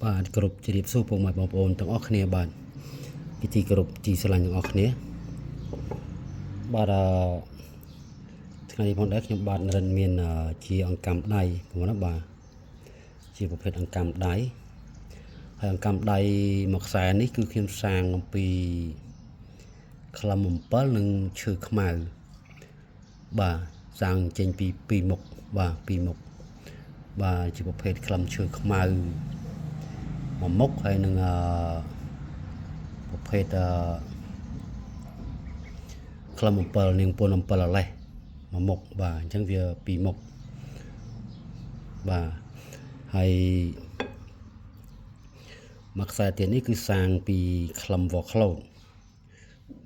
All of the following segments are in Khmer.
បាទគ្រប់ជ្រាបសួរពុកម៉ែបងប្អូនទាំងអស់គ្នាបាទពីទីគោរពទីស្រឡាញ់ទាំងអស់គ្នាបាទថ្ងៃនេះផងដែរខ្ញុំបាទនរិនមានជាអង្កាំដៃបងប្អូនបាទជាប្រភេទអង្កាំដៃហើយអង្កាំដៃមួយខ្សែនេះគឺខ្ញុំសាងអំពីក្លឹមអំពិលនិងឈើខ្មៅបាទសាងចេញពីពីរមុខបាទពីរមុខបាទជាប្រភេទក្លឹមឈើខ្មៅមួយមុខហើយនឹងប្រភេទក្លឹមអំពិលនាងពន្ធអំពិលអលេសមួយមុខបាទអញ្ចឹងវាពីរមុខបាទហើយមួយខ្សែទៀតនេះគឺសាងពីក្លឹមវ៉ក្លូត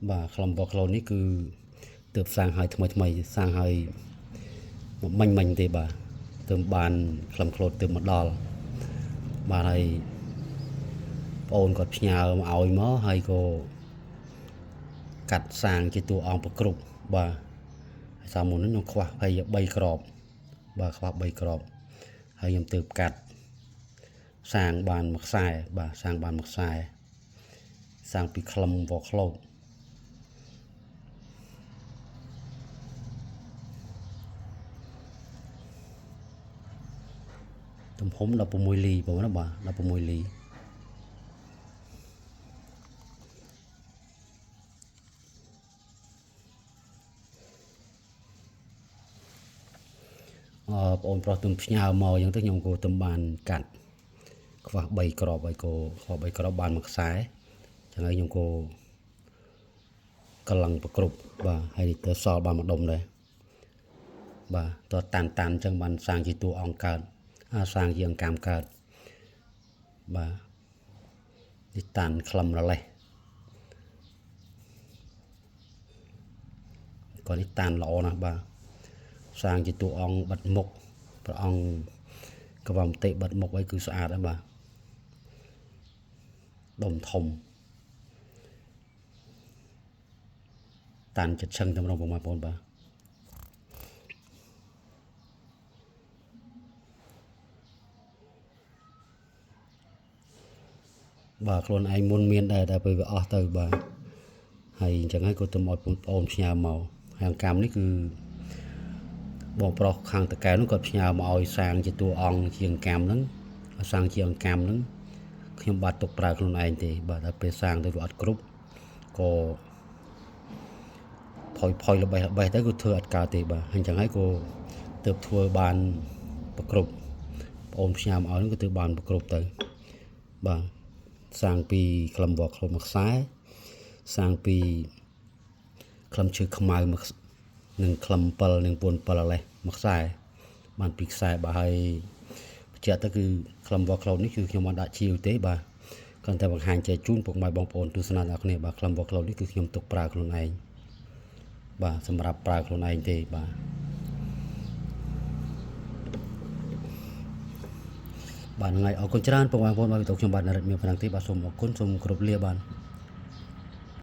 បាទក្លឹមវ៉ក្លូតនេះគឺទើបសាងឲ្យថ្មីសាងឲ្យមិញទេបាទទើបបានក្លឹមក្លូតទើបមកដល់បាទហើយបងអូនគាត់ផ្ញើមកឲ្យមកហើយក៏កាត់សាងជាតួអង្គប្រគ្រប់បាទហើយសាមុននេះខ្ញុំខ្វះ3ក្របបាទខ្វះ3ក្របហើយខ្ញុំទើបកាត់សាងបានមួយខ្សែបាទសាងបានមួយខ្សែសាងពីក្លឹមវ៉ក្លូតទំហំ16លីបងប្អូនបាទ16លីបងអូនប្រុសទំផ្ញើមកអញ្ចឹងទៅខ្ញុំក៏ទំបានកាត់ខ្វះ3ក្របហើយក៏ខ្វះ3ក្របបានមួយខ្សែអញ្ចឹងហើយខ្ញុំក៏កម្លាំងប្រគ្រប់បាទហើយទៅសល់បានមួយដុំដែរបាទតតាន់អញ្ចឹងបានសាងជាតួអង្គកើតសាងជាអង្កាំកើតបាទនេះតាន់ក្លឹមរលេសគាត់នេះតាន់ល្អណាស់បាទសាងជាតួអង្គបិទមុខព្រះអង្គកវមតិបិទមុខអីគឺស្អាតហើយបាទដុំធំតាន់ចិត្តឈឹងតម្រង់បងប្អូនបាទបាទខ្លួនឯងមុនមានដែរតែពេលវាអស់ទៅបាទហើយអញ្ចឹងហើយក៏ទៅឲ្យបងប្អូនផ្ញើមកហើយអង្កាំនេះគឺបងប្រុសខាងតកែនោះគាត់ផ្ញើមកឲ្យសាងជាតួអង្គជាអង្កាំហ្នឹងសាងជាអង្កាំហ្នឹងខ្ញុំបាទទុកប្រើខ្លួនឯងទេបាទតែពេលសាងទៅវាអត់គ្រប់ក៏ផុយល្បេះទៅក៏ធ្វើអត់កើតទេបាទអញ្ចឹងហើយក៏ទើបធ្វើបានប្រគ្រប់បងអូនផ្ញើមកឲ្យហ្នឹងក៏ទើបបានប្រគ្រប់ទៅបាទសាងពីក្លឹមវ៉ក្លូតមួយខ្សែសាងពីក្លឹមឈើខ្មៅនិងក្លឹម7និងពន្ធ7អលេសមួយខ្សែបានពីខ្សែបាទហើយបញ្ជាក់ទៅគឺក្លឹមវ៉ក្លូតនេះគឺខ្ញុំបានដាក់ជាវទេបាទគ្រាន់តែបង្ហាញចែកជូនពុកម៉ែបងប្អូនទស្សនាអ្នកគ្នាបាទក្លឹមវ៉ក្លូតនេះគឺខ្ញុំទុកប្រើខ្លួនឯងបាទសម្រាប់ប្រើខ្លួនឯងទេបាទបាទថ្ងៃអរគុណច្រើនពុកម៉ែបងប្អូនបាទខ្ញុំបាទនរិទ្ធមានប៉ុណ្ណឹងទេបាទសូមអរគុណសូមគោរពលាបាទ